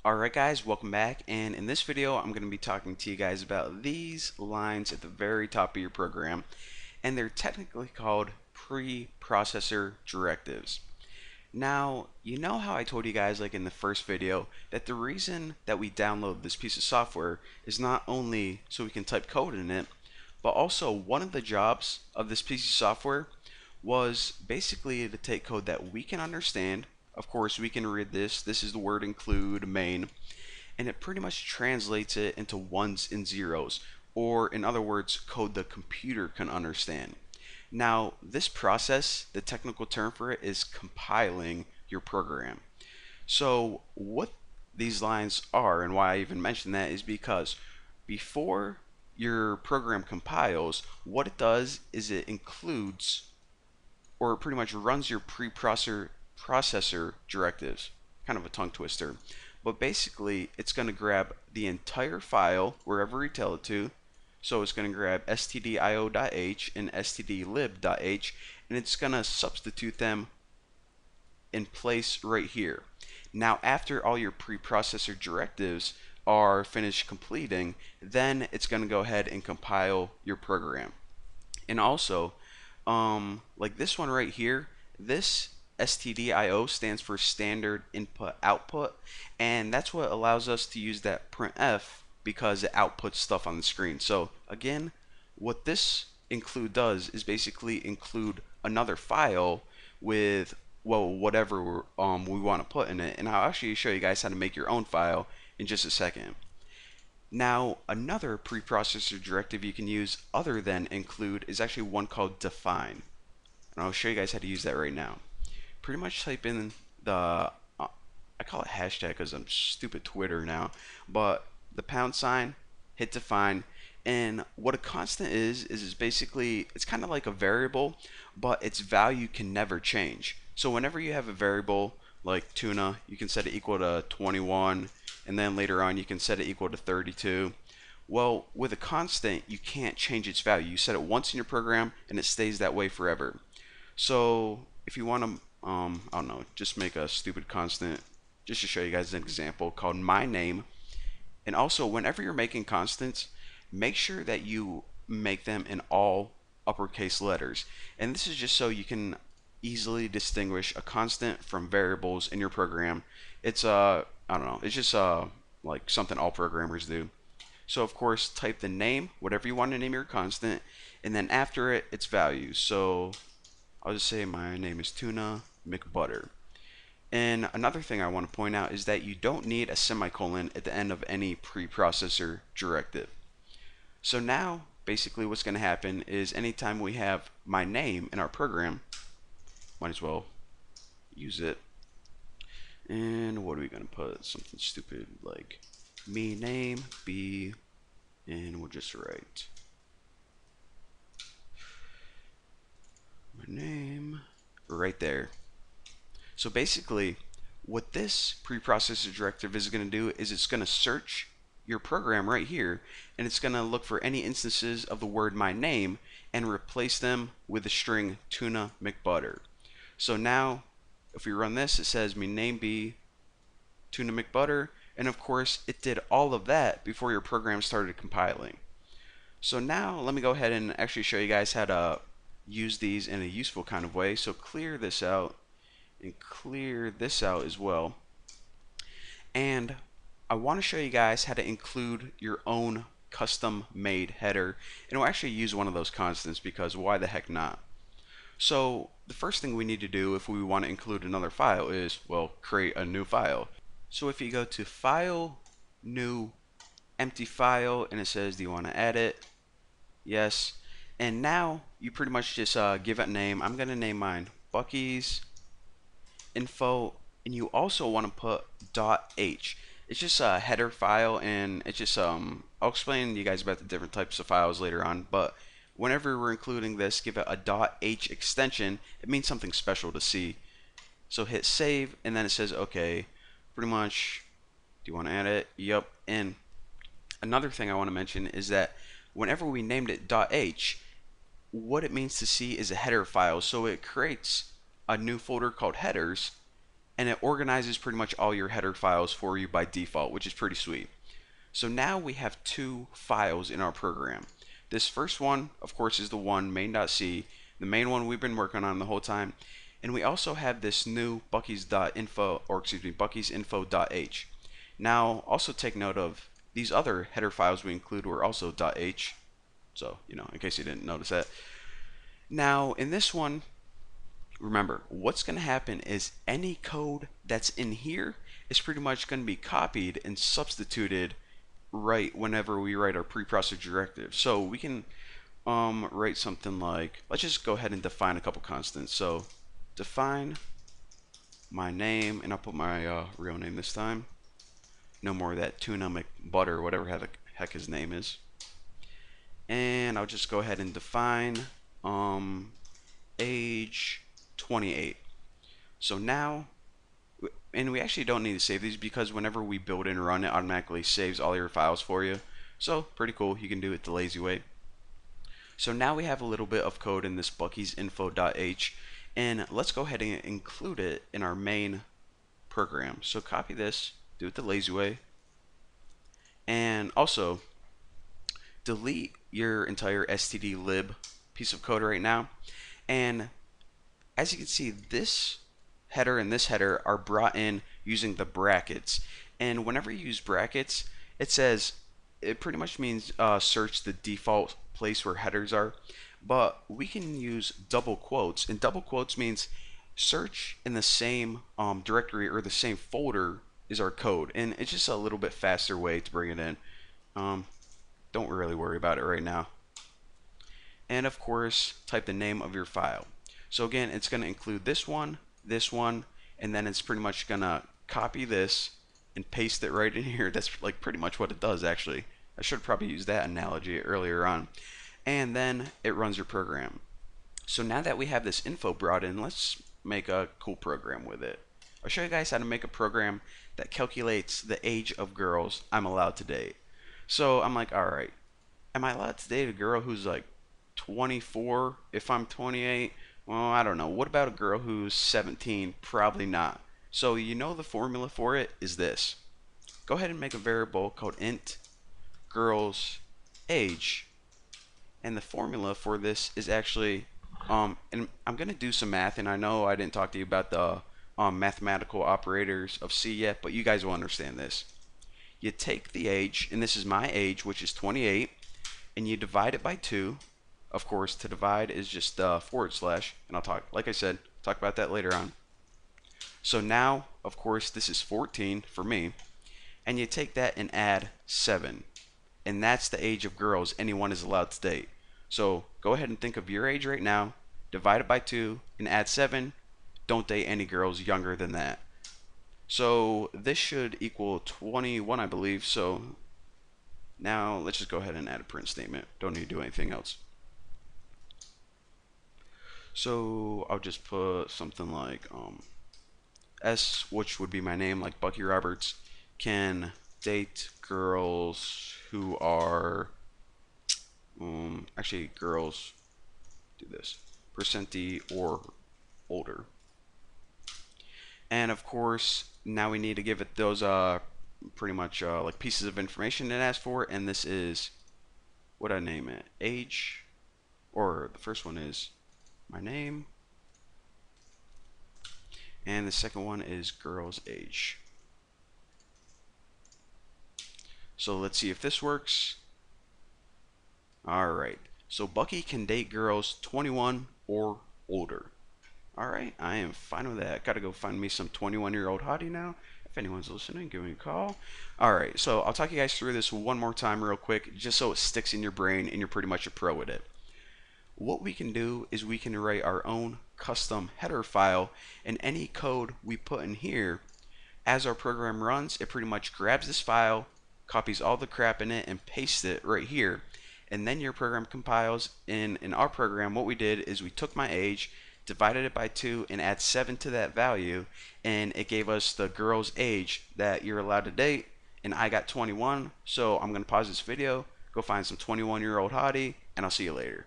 Alright guys, welcome back, and in this video I'm going to be talking to you guys about these lines at the very top of your program, and they're technically called preprocessor directives. Now, you know how I told you guys like in the first video that the reason that we download this piece of software is not only so we can type code in it, but also one of the jobs of this piece of software was basically to take code that we can understand. Of course, we can read this. This is the word include main, and it pretty much translates it into ones and zeros, or in other words, code the computer can understand. Now, this process, the technical term for it is compiling your program. So, what these lines are and why I even mention that is because before your program compiles, what it does is it includes or it pretty much runs your preprocessor directives. Kind of a tongue twister. But basically, it's going to grab the entire file wherever we tell it to. So it's going to grab stdio.h and stdlib.h, and it's going to substitute them in place right here. Now, after all your preprocessor directives are finished completing, then it's going to go ahead and compile your program. And also, like this one right here, this stdio stands for standard input output, and that's what allows us to use that printf because it outputs stuff on the screen. So again, what this include does is basically include another file with, well, whatever we want to put in it, and I'll actually show you guys how to make your own file in just a second. Now, another preprocessor directive you can use other than include is actually one called define. And I'll show you guys how to use that right now. Pretty much type in the, I call it hashtag because I'm stupid Twitter now, but the pound sign, hit define, and what a constant is basically, it's kind of like a variable, but its value can never change. So whenever you have a variable like tuna, you can set it equal to 21, and then later on you can set it equal to 32. Well, with a constant, you can't change its value. You set it once in your program, and it stays that way forever. So if you want to, I don't know, just make a stupid constant, just to show you guys an example called my name. And also, whenever you're making constants, make sure that you make them in all uppercase letters. And this is just so you can easily distinguish a constant from variables in your program. It's I don't know, it's just like something all programmers do. So of course, type the name, whatever you want to name your constant, and then after it, its value. So I'll just say my name is Tuna McButter. And another thing I want to point out is that you don't need a semicolon at the end of any preprocessor directive. So now, basically what's going to happen is anytime we have my name in our program, might as well use it. And what are we going to put? Something stupid like me name b, and we'll just write my name right there. So basically, what this preprocessor directive is going to do is it's going to search your program right here, and it's going to look for any instances of the word my name and replace them with the string Tuna McButter. So now, if we run this, it says me name be Tuna McButter, and of course, it did all of that before your program started compiling. So now, let me go ahead and actually show you guys how to use these in a useful kind of way. So clear this out, and clear this out as well. And I want to show you guys how to include your own custom made header, and we'll actually use one of those constants because why the heck not? So the first thing we need to do if we want to include another file is, well, create a new file. So if you go to file, new, empty file, and it says do you want to add it? Yes. And now you pretty much just give it a name. I'm going to name mine Bucky's info, and you also want to put .h. It's just a header file, and it's just I'll explain to you guys about the different types of files later on, but whenever we're including this, give it a .h extension. It means something special to see. So hit save, and then it says okay. Pretty much, do you want to add it? Yep. And another thing I want to mention is that whenever we named it .h, what it means to see is a header file. So it creates a new folder called headers, and it organizes pretty much all your header files for you by default, which is pretty sweet. So now we have two files in our program. This first one, of course, is the one main.c, the main one we've been working on the whole time. And we also have this new bucky's.info, or excuse me, bucky'sinfo.h. Now, also take note of these other header files we include were also .h. So, in case you didn't notice that. Now, in this one, remember, what's going to happen is any code that's in here is pretty much going to be copied and substituted right whenever we write our preprocessor directive. So we can write something like, let's just go ahead and define a couple constants. So define my name, and I'll put my real name this time. No more of that tuna McButter, whatever the heck his name is. And I'll just go ahead and define age 28. So now, and we actually don't need to save these because whenever we build and run, it automatically saves all your files for you. So pretty cool. You can do it the lazy way. So now we have a little bit of code in this bucky'sinfo.h, and let's go ahead and include it in our main program. So copy this, do it the lazy way, and also delete your entire stdlib piece of code right now. And as you can see, this header and this header are brought in using the brackets. And whenever you use brackets, it pretty much means search the default place where headers are. But we can use double quotes, and double quotes means search in the same directory or the same folder is our code. And it's just a little bit faster way to bring it in. Don't really worry about it right now. And of course, type the name of your file. So again, it's going to include this one, and then it's pretty much going to copy this and paste it right in here. That's like pretty much what it does, actually. I should probably use that analogy earlier on. And then it runs your program. So now that we have this info brought in, let's make a cool program with it. I'll show you guys how to make a program that calculates the age of girls I'm allowed to date. So I'm like, alright, am I allowed to date a girl who's like 24 if I'm 28? Well, I don't know. What about a girl who's 17? Probably not. So the formula for it is this. Go ahead and make a variable called int girls age. And the formula for this is actually, and I'm going to do some math, and I know I didn't talk to you about the mathematical operators of C yet, but you guys will understand this. You take the age, and this is my age, which is 28, and you divide it by 2. Of course, to divide is just forward slash, and I'll talk, like I said, talk about that later on. So now, of course, this is 14 for me, and you take that and add 7, and that's the age of girls anyone is allowed to date. So go ahead and think of your age right now, divide it by 2, and add 7. Don't date any girls younger than that. So this should equal 21, I believe. So now let's just go ahead and add a print statement. Don't need to do anything else. So I'll just put something like S, which would be my name, like Bucky Roberts, can date girls who are actually girls, do this, percenti or older. And of course, now we need to give it those pretty much like pieces of information it asks for, and this is, what I name it, age, or the first one is my name, and the second one is girl's age. So let's see if this works. Alright, so Bucky can date girls 21 or older. Alright, I am fine with that. Gotta go find me some 21-year-old hottie now. If anyone's listening, give me a call. Alright, so I'll talk you guys through this one more time real quick, just so it sticks in your brain and you're pretty much a pro with it. What we can do is we can write our own custom header file, and any code we put in here, as our program runs, it pretty much grabs this file, copies all the crap in it, and pastes it right here. And then your program compiles. In our program, what we did is we took my age, divided it by 2, and add 7 to that value, and it gave us the girl's age that you're allowed to date, and I got 21. So I'm going to pause this video, go find some 21-year-old hottie, and I'll see you later.